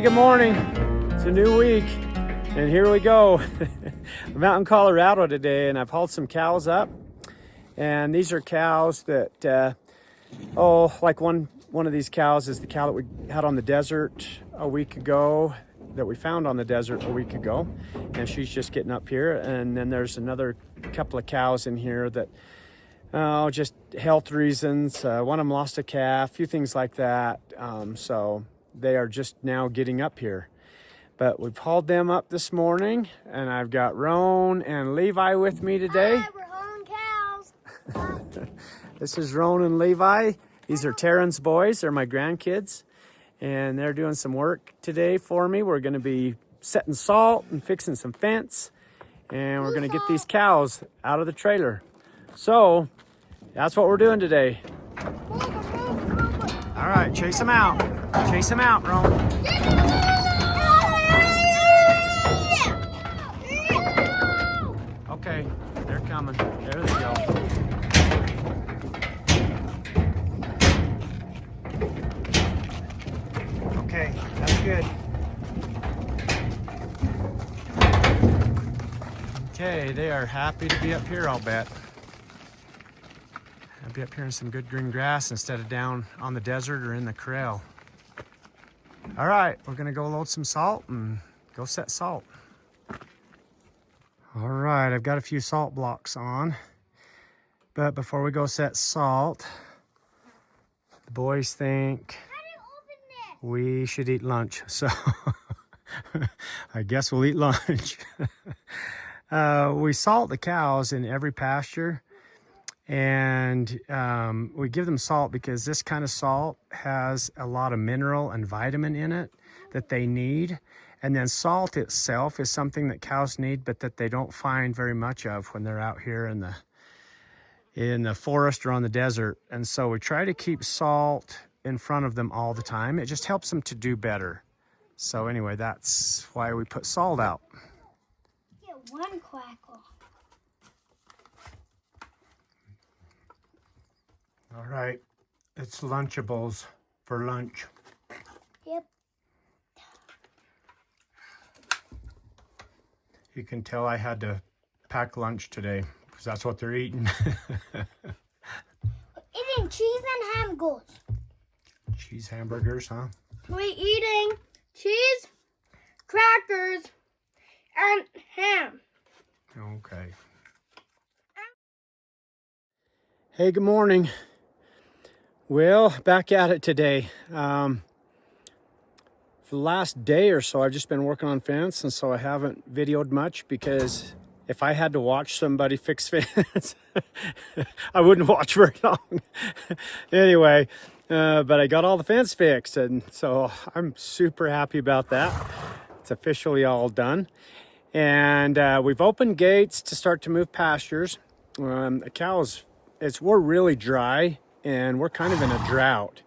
good morning. It's a new week, and here we go. I'm out in Colorado today, and I've hauled some cows up. And these are cows that, like one of these cows is the cow that we had on the desert a week ago, that we found on the desert a week ago, and she's just getting up here. And then there's another couple of cows in here that, just health reasons. One of them lost a calf, a few things like that. So they are just now getting up here. But we've hauled them up this morning, and I've got Roan and Levi with me today. Hi, we're hauling cows. This is Roan and Levi. These are Taryn's boys. They're my grandkids, and they're doing some work today for me. We're going to be setting salt and fixing some fence, and we're going to get these cows out of the trailer. So that's what we're doing today. All right, chase them out. Chase them out, Roan. Okay, they're coming. There they go. Okay, that's good. Okay, they are happy to be up here, I'll bet. I'll be up here in some good green grass instead of down on the desert or in the corral. All right, we're gonna go load some salt and go set salt. All right, I've got a few salt blocks on, but before we go set salt, the boys think we should eat lunch, so I guess we'll eat lunch. We salt the cows in every pasture, and we give them salt because this kind of salt has a lot of mineral and vitamin in it that they need. And then salt itself is something that cows need, but that they don't find very much of when they're out here in the forest or on the desert. And so we try to keep salt in front of them all the time. It just helps them to do better. So anyway, that's why we put salt out. Get one quackle. All right, it's Lunchables for lunch. Yep. You can tell I had to pack lunch today because that's what they're eating. Eating cheese and hamburgers. Cheese hamburgers, huh? We're eating cheese, crackers, and ham. Okay. Hey, good morning. Well, back at it today. For the last day or so, I've just been working on fence, and so I haven't videoed much because if I had to watch somebody fix fence, I wouldn't watch very long. Anyway, but I got all the fence fixed, and so I'm super happy about that. It's officially all done. And we've opened gates to start to move pastures. The cows, we're really dry, and we're kind of in a drought.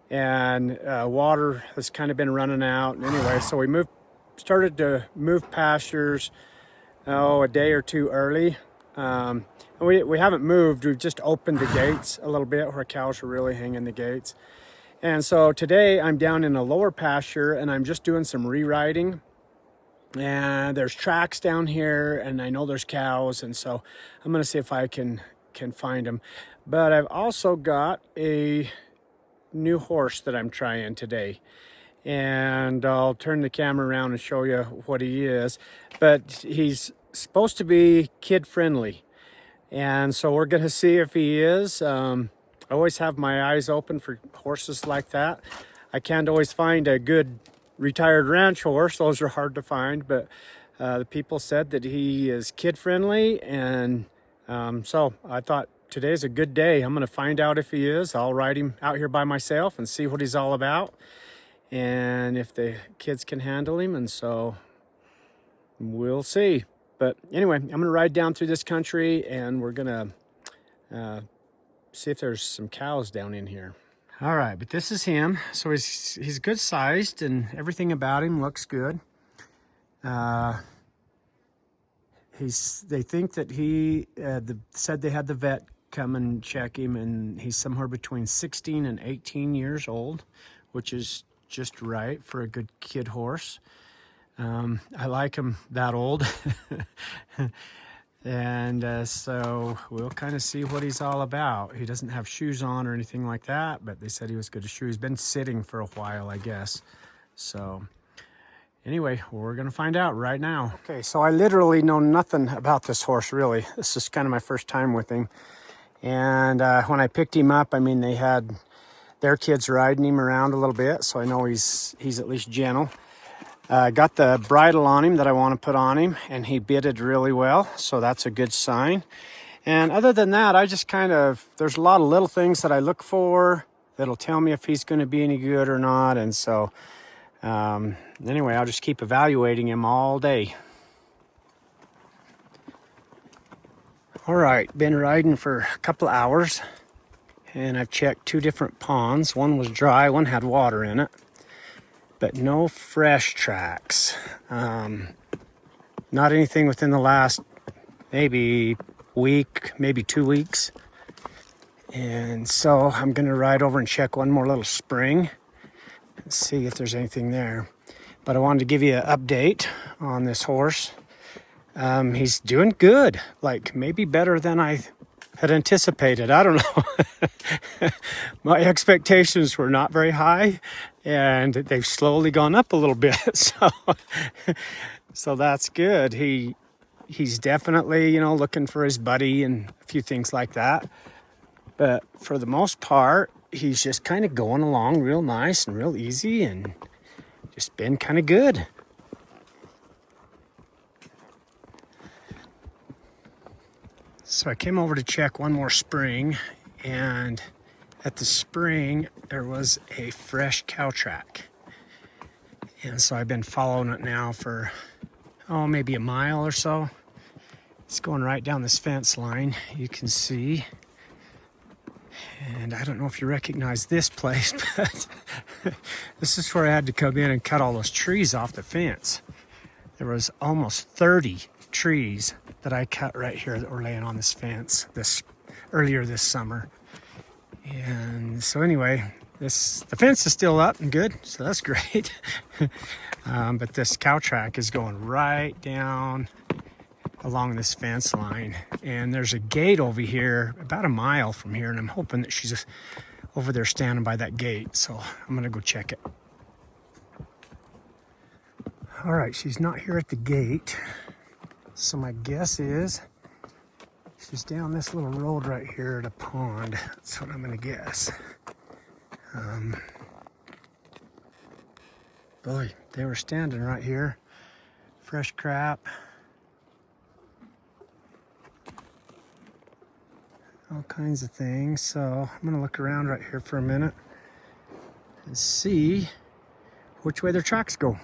And water has kind of been running out. And anyway, so we started to move pastures, a day or two early. And we haven't moved, we've just opened the gates a little bit where cows are really hanging the gates. And so today I'm down in a lower pasture, and I'm just doing some rewriting. And there's tracks down here, and I know there's cows, and so I'm gonna see if I can find them. But I've also got a new horse that I'm trying today, and I'll turn the camera around and show you what he is. But he's supposed to be kid friendly, and so we're gonna see if he is. I always have my eyes open for horses like that. I can't always find a good retired ranch horse. Those are hard to find, but the people said that he is kid friendly, and so I thought today's a good day. I'm going to find out if he is. I'll ride him out here by myself and see what he's all about, and if the kids can handle him, and so we'll see. But anyway, I'm going to ride down through this country, and we're going to see if there's some cows down in here. All right, but this is him. So he's good sized, and everything about him looks good. They think that he said they had the vet come and check him, and he's somewhere between 16 and 18 years old, which is just right for a good kid horse. I like him that old. And so we'll kind of see what he's all about. He doesn't have shoes on or anything like that, but they said he was good to shoe. He's been sitting for a while, I guess. So anyway, we're gonna find out right now. Okay, so I literally know nothing about this horse, really. This is kind of my first time with him. And when I picked him up, I mean, they had their kids riding him around a little bit, so I know he's at least gentle. Got the bridle on him that I want to put on him, and he bitted really well, so that's a good sign. And other than that, I just there's a lot of little things that I look for that'll tell me if he's going to be any good or not. And so anyway, I'll just keep evaluating him all day. All right, been riding for a couple of hours, and I've checked 2 different ponds. One was dry, one had water in it, but no fresh tracks. Not anything within the last maybe week, maybe 2 weeks. And so I'm gonna ride over and check one more little spring and see if there's anything there. But I wanted to give you an update on this horse. He's doing good, like maybe better than I had anticipated. I don't know. My expectations were not very high, and they've slowly gone up a little bit. So that's good. He's definitely, looking for his buddy and a few things like that. But for the most part, he's just kind of going along real nice and real easy, and just been kind of good. So I came over to check one more spring, and at the spring there was a fresh cow track. And so I've been following it now for, maybe a mile or so. It's going right down this fence line, you can see. And I don't know if you recognize this place, but this is where I had to come in and cut all those trees off the fence. There was almost 30 trees that I cut right here that were laying on this fence earlier this summer. And so anyway, the fence is still up and good, so that's great. But this cow track is going right down along this fence line, and there's a gate over here about a mile from here, and I'm hoping that she's just over there standing by that gate, so I'm gonna go check it. All right, she's not here at the gate, so my guess is she's down this little road right here at a pond. That's what I'm gonna guess. Boy, they were standing right here. Fresh crap. All kinds of things. So I'm gonna look around right here for a minute and see which way their tracks go.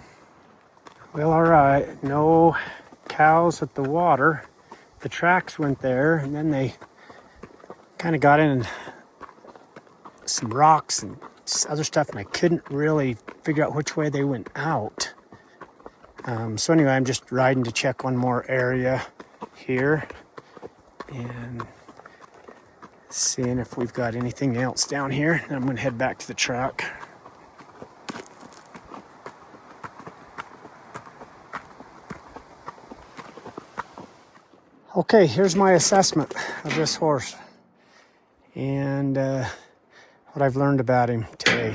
Well, all right, no cows at the water. The tracks went there, and then they kind of got in some rocks and other stuff, and I couldn't really figure out which way they went out. So anyway, I'm just riding to check one more area here and seeing if we've got anything else down here. Then I'm gonna head back to the truck. Okay, here's my assessment of this horse and what I've learned about him today.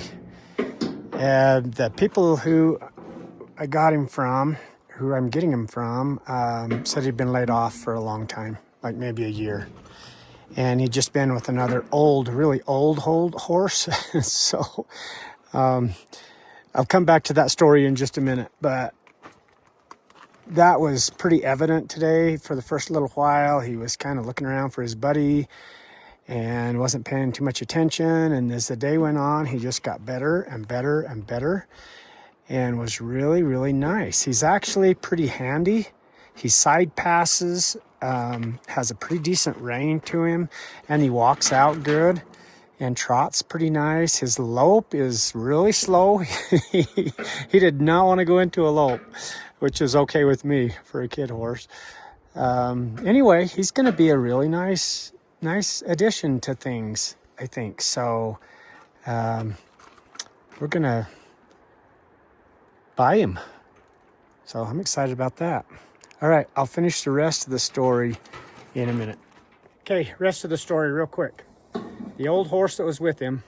The people who I got him from, who I'm getting him from, said he'd been laid off for a long time, like maybe a year. And he'd just been with another really old horse. So I'll come back to that story in just a minute, but that was pretty evident today. For the first little while, he was kind of looking around for his buddy and wasn't paying too much attention. And as the day went on, he just got better and better and better and was really, really nice. He's actually pretty handy. He side passes, has a pretty decent rein to him, and he walks out good and trots pretty nice. His lope is really slow. He did not want to go into a lope, which is okay with me for a kid horse. Anyway, he's going to be a really nice addition to things, I think. So we're going to buy him. So I'm excited about that. All right, I'll finish the rest of the story in a minute. Okay, rest of the story real quick. The old horse that was with him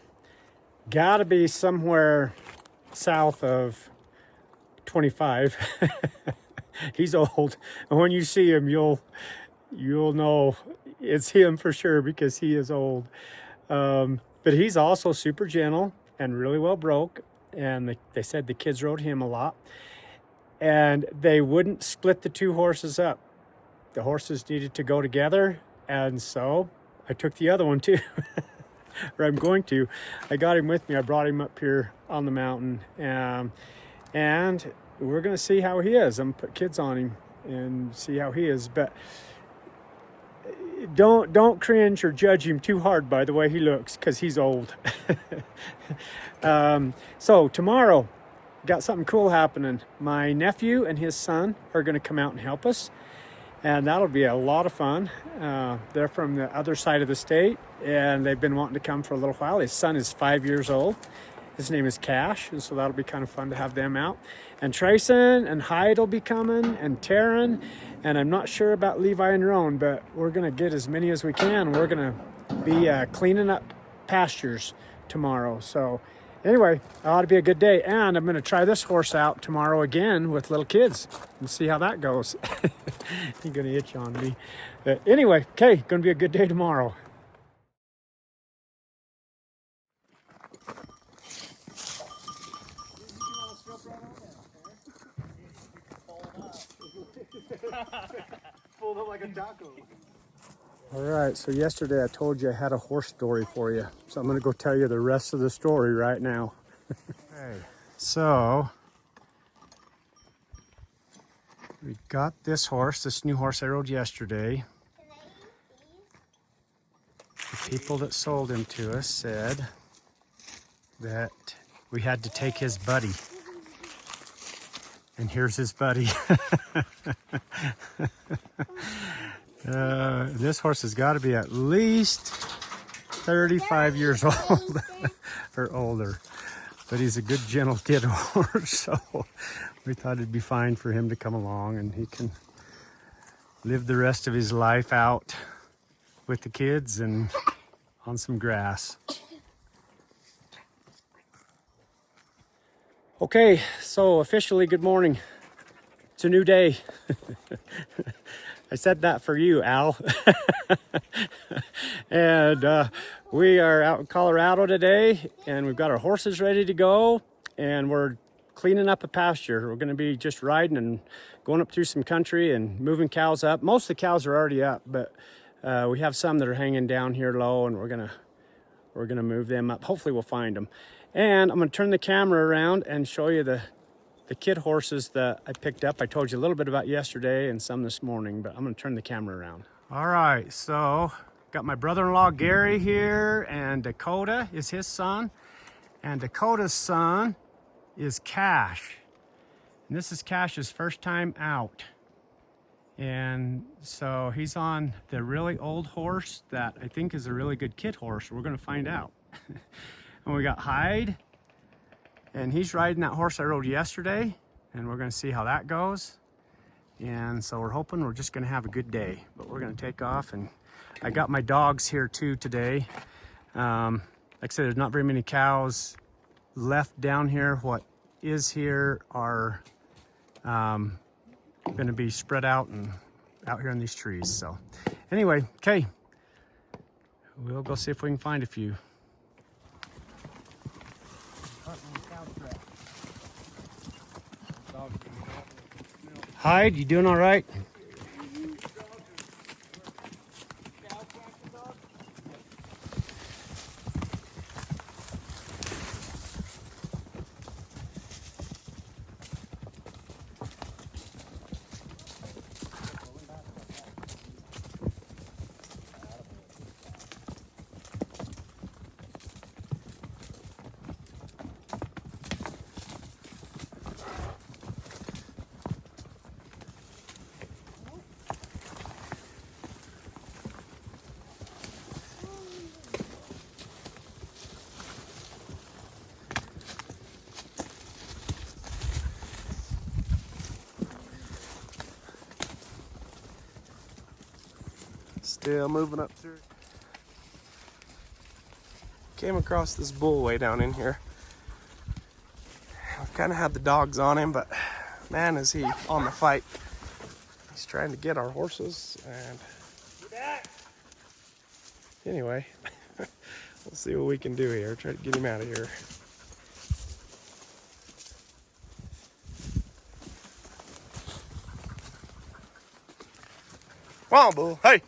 gotta be somewhere south of 25. He's old, and when you see him, you'll know it's him for sure because he is old. But he's also super gentle and really well broke, and they said the kids rode him a lot, and they wouldn't split the two horses up. The horses needed to go together, and so I took the other one too. Or I'm going to. I got him with me. I brought him up here on the mountain, and we're gonna see how he is. I'm gonna put kids on him and see how he is. But don't cringe or judge him too hard by the way he looks, because he's old. So tomorrow, got something cool happening. My nephew and his son are gonna come out and help us, and that'll be a lot of fun. They're from the other side of the state, and they've been wanting to come for a little while. His son is 5 years old. His name is Cash, and so that'll be kind of fun to have them out. And Trayson and Hyde will be coming, and Taryn, and I'm not sure about Levi and Roan, but we're gonna get as many as we can. We're gonna be cleaning up pastures tomorrow. So anyway, it ought to be a good day. And I'm gonna try this horse out tomorrow again with little kids and see how that goes. He's gonna itch on me. But anyway, okay, gonna be a good day tomorrow. Fold it like a taco. All right, so yesterday I told you I had a horse story for you. So I'm gonna go tell you the rest of the story right now. Okay, so we got this horse, this new horse I rode yesterday. The people that sold him to us said that we had to take his buddy. And here's his buddy. This horse has got to be at least 35 years old or older. But he's a good, gentle kid horse, so we thought it'd be fine for him to come along and he can live the rest of his life out with the kids and on some grass. Okay, so officially good morning. It's a new day. I said that for you, Al. And we are out in Colorado today, and we've got our horses ready to go, and we're cleaning up a pasture. We're gonna be just riding and going up through some country and moving cows up. Most of the cows are already up, but we have some that are hanging down here low, and we're gonna move them up. Hopefully we'll find them. And I'm gonna turn the camera around and show you the kid horses that I picked up. I told you a little bit about yesterday and some this morning, but I'm gonna turn the camera around. All right, so got my brother-in-law Gary here, and Dakota is his son. And Dakota's son is Cash. And this is Cash's first time out. And so he's on the really old horse that I think is a really good kid horse. We're gonna find out. And we got Hyde, and he's riding that horse I rode yesterday, and we're gonna see how that goes. And so we're hoping we're just gonna have a good day, but we're gonna take off. And I got my dogs here too today. Like I said, there's not very many cows left down here. What is here are gonna be spread out and out here in these trees. So anyway, okay, we'll go see if we can find a few. Hyde, you doing all right? Still moving up through. Came across this bull way down in here. I've kind of had the dogs on him, but man, is he on the fight. He's trying to get our horses, and anyway, we'll see what we can do here. Try to get him out of here. Come on, bull. Hey!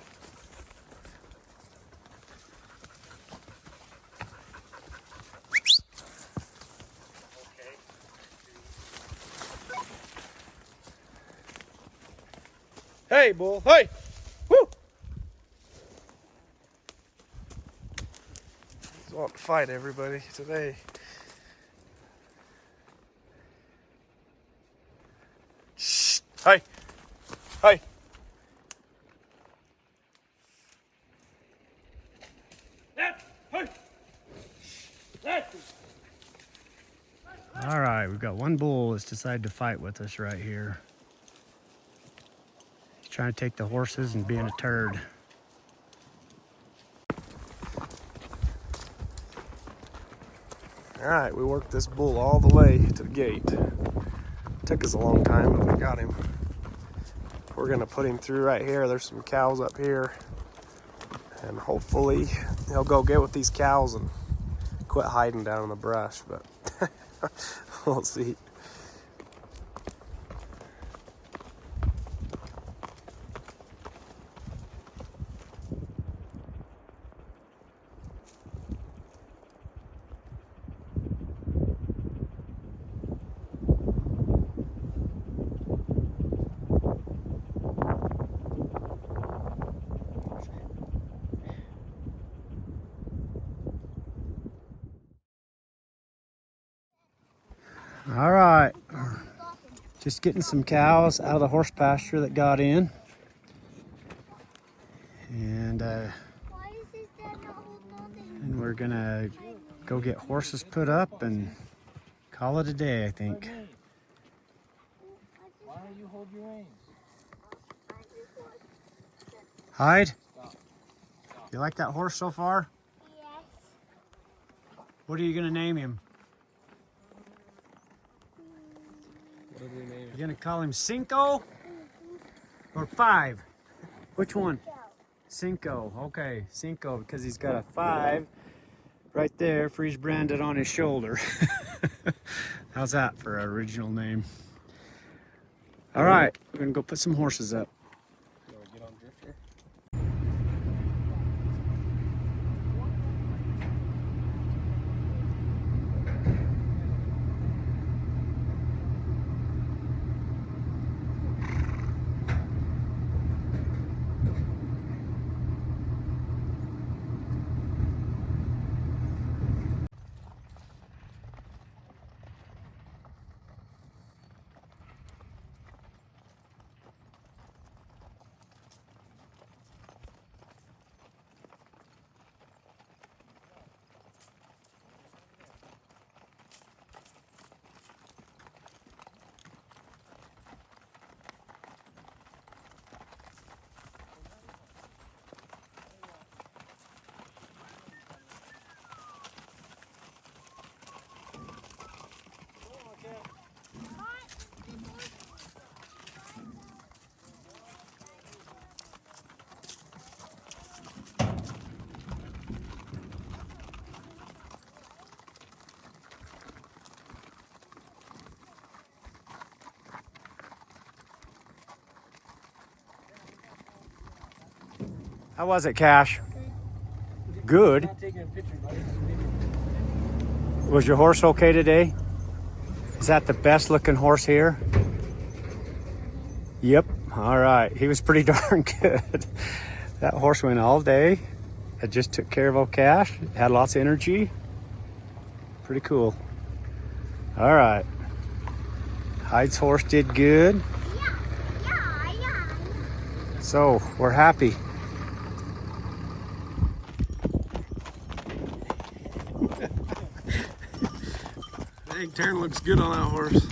Hey, bull. Hey! Woo! He's wanting to fight everybody today. Shh! Hey! Hey! All right, we've got one bull that's decided to fight with us right here. He's trying to take the horses and being a turd. All right, we worked this bull all the way to the gate. Took us a long time, but we got him. We're gonna put him through right here. There's some cows up here. And hopefully he'll go get with these cows and quit hiding down in the brush, but we'll see. All right, just getting some cows out of the horse pasture that got in. And we're gonna go get horses put up and call it a day, I think. Why don't you hold your reins? Hyde, you like that horse so far? Yes. What are you gonna name him? What did we name him? You gonna call him Cinco or 5? Which one? Cinco. Okay, Cinco, because he's got a 5 right there, freeze branded on his shoulder. How's that for an original name? All right, we're gonna go put some horses up. You wanna get on Drifter? How was it, Cash? Good. Not taking a picture, buddy. Was your horse okay today? Is that the best looking horse here? Yep. All right. He was pretty darn good. That horse went all day. It just took care of old Cash. Had lots of energy. Pretty cool. All right. Hyde's horse did good. Yeah. So we're happy. I think Taryn looks good on that horse.